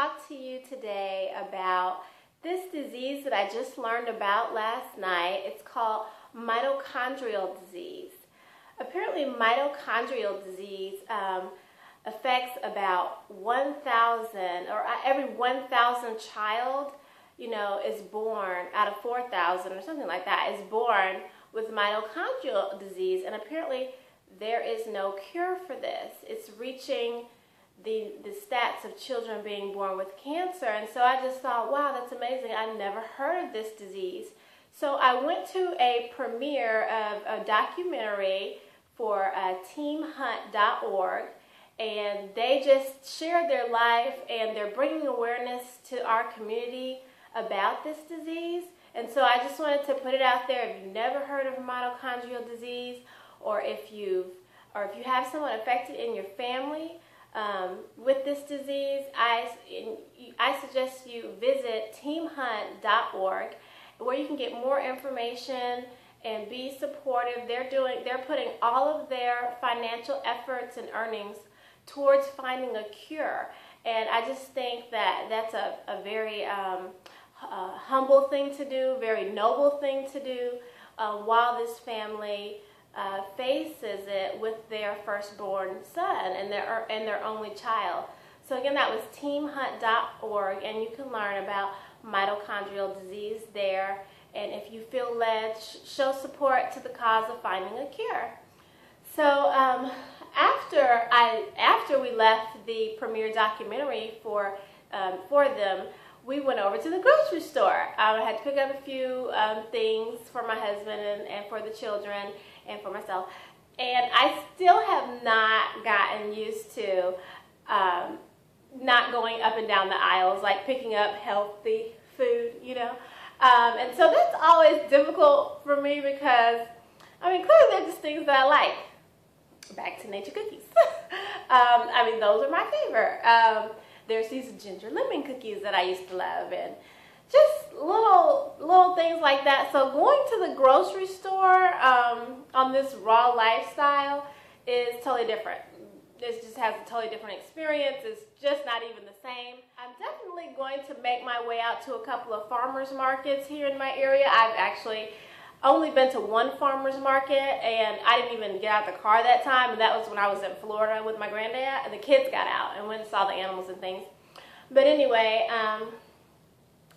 talk to you today about this disease that I just learned about last night. It's called mitochondrial disease. Apparently mitochondrial disease affects about 1,000, or every 1,000 child, is born out of 4,000 or something like that, is born with mitochondrial disease. And apparently there is no cure for this. It's reaching the stats of children being born with cancer. And so I just thought, wow, that's amazing. I never heard of this disease. So I went to a premiere of a documentary for teamhunt.org, and they just shared their life, and they're bringing awareness to our community about this disease. And so I just wanted to put it out there. If you've never heard of mitochondrial disease, or if you have someone affected in your family with this disease, I suggest you visit teamhunt.org, where you can get more information and be supportive. They're putting all of their financial efforts and earnings towards finding a cure. And I just think that that's a very humble thing to do, very noble thing to do, while this family faces it with their firstborn son and their only child. So again, that was teamhunt.org, and you can learn about mitochondrial disease there. And if you feel led, show support to the cause of finding a cure. So after we left the premiere documentary for them, we went over to the grocery store. I had to pick up a few things for my husband and for the children and for myself. And I still have not gotten used to not going up and down the aisles, like picking up healthy food, And so that's always difficult for me because, clearly they're just things that I like. Back to nature cookies. Those are my favorite. There's these ginger lemon cookies that I used to love, and just little things like that. So going to the grocery store on this raw lifestyle is totally different. It just has a totally different experience. It's just not even the same. I'm definitely going to make my way out to a couple of farmers markets here in my area. I've actually only been to one farmer's market, and I didn't even get out the car that time, and that was when I was in Florida with my granddad, and the kids got out and went and saw the animals and things. But anyway,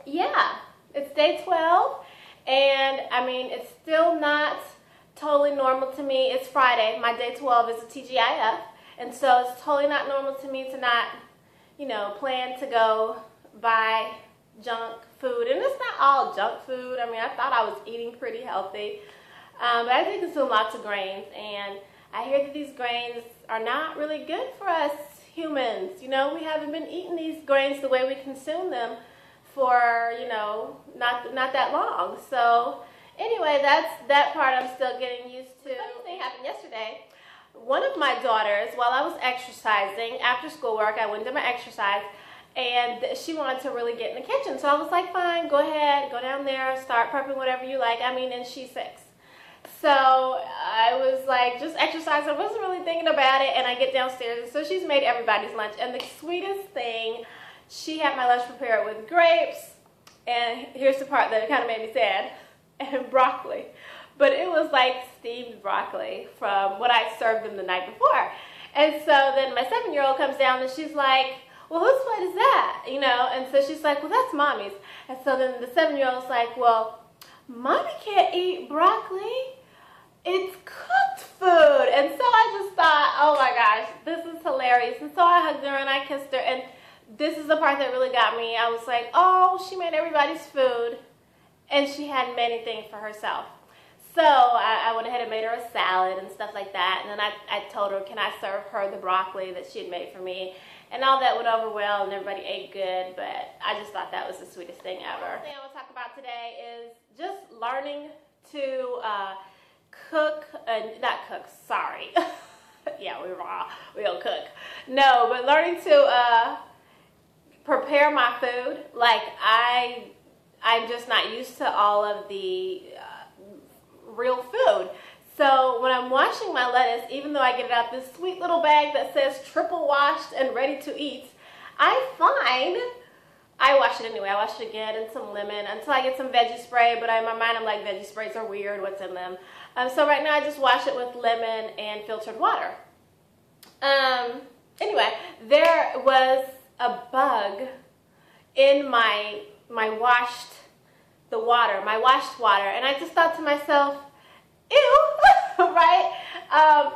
yeah, it's day 12, and it's still not totally normal to me. It's Friday. My day 12 is a TGIF, and so it's totally not normal to me to not, plan to go buy junk food. And it's not all junk food. I thought I was eating pretty healthy, but I did consume lots of grains, and I hear that these grains are not really good for us humans. We haven't been eating these grains the way we consume them for, not that long. So anyway, that's that part I'm still getting used to. Funny thing happened yesterday. One of my daughters, while I was exercising, after schoolwork, I went to my exercise, and she wanted to really get in the kitchen. So I was like, fine, go ahead, go down there, start prepping whatever you like. And she's 6. So I was like, just exercising. I wasn't really thinking about it, and I get downstairs, and so she's made everybody's lunch. And the sweetest thing, she had my lunch prepared with grapes, and here's the part that kind of made me sad, and broccoli. But it was like steamed broccoli from what I served them the night before. And so then my 7-year-old comes down, and she's like, well, whose plate is that? And so she's like, well, that's Mommy's. And so then the 7-year-old's like, well, Mommy can't eat broccoli. It's cooked food. And so I just thought, oh my gosh, this is hilarious. And so I hugged her and I kissed her. And this is the part that really got me. I was like, oh, she made everybody's food, and she hadn't made anything for herself. So I went ahead and made her a salad and stuff like that. And then I told her, can I serve her the broccoli that she had made for me? And all that went over well, and everybody ate good, but I just thought that was the sweetest thing ever. The thing I want to talk about today is just learning to yeah, we don't cook. No, but learning to prepare my food. Like, I'm just not used to all of the real food. So when I'm washing my lettuce, even though I get it out this sweet little bag that says triple washed and ready to eat, I find I wash it anyway. I wash it again and some lemon until I get some veggie spray, but in my mind I'm like, veggie sprays are weird, what's in them? So right now I just wash it with lemon and filtered water. Anyway, there was a bug in my washed water, and I just thought to myself, ew, right?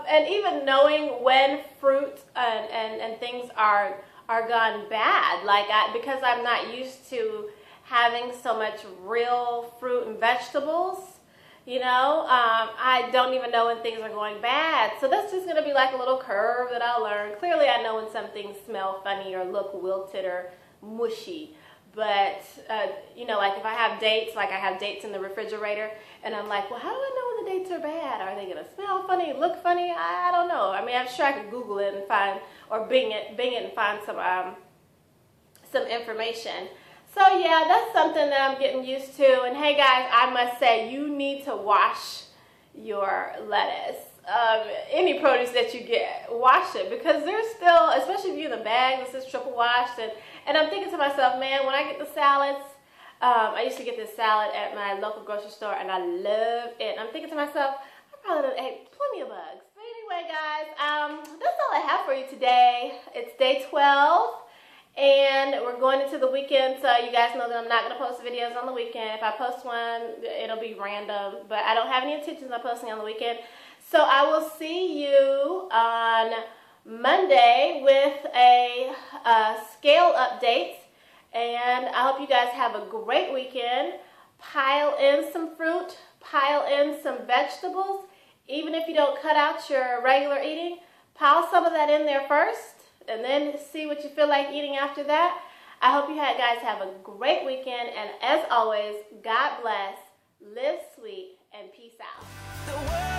And even knowing when fruit and things are gone bad, like because I'm not used to having so much real fruit and vegetables, you know, I don't even know when things are going bad. So that's just going to be like a little curve that I'll learn. Clearly I know when some things smell funny or look wilted or mushy. But, you know, like if I have dates, like I have dates in the refrigerator, and I'm like, well, how do I know when the dates are bad? Are they going to smell funny, look funny? I don't know. I mean, I'm sure I could Google it and find, or Bing it and find some information. So yeah, that's something that I'm getting used to. And hey guys, I must say, you need to wash your lettuce. Any produce that you get, wash it, because there's still, especially if you're in the bag that says triple washed, and I'm thinking to myself, man, when I get the salads, I used to get this salad at my local grocery store, and I love it. And I'm thinking to myself, I probably done ate plenty of bugs. But anyway, guys, that's all I have for you today. It's day 12. And we're going into the weekend, so you guys know that I'm not going to post videos on the weekend. If I post one, it'll be random, but I don't have any intentions of posting on the weekend. So I will see you on Monday with a scale update, and I hope you guys have a great weekend. Pile in some fruit, pile in some vegetables. Even if you don't cut out your regular eating, pile some of that in there first, and then see what you feel like eating after that. I hope you guys have a great weekend, and as always, God bless, live sweet, and peace out.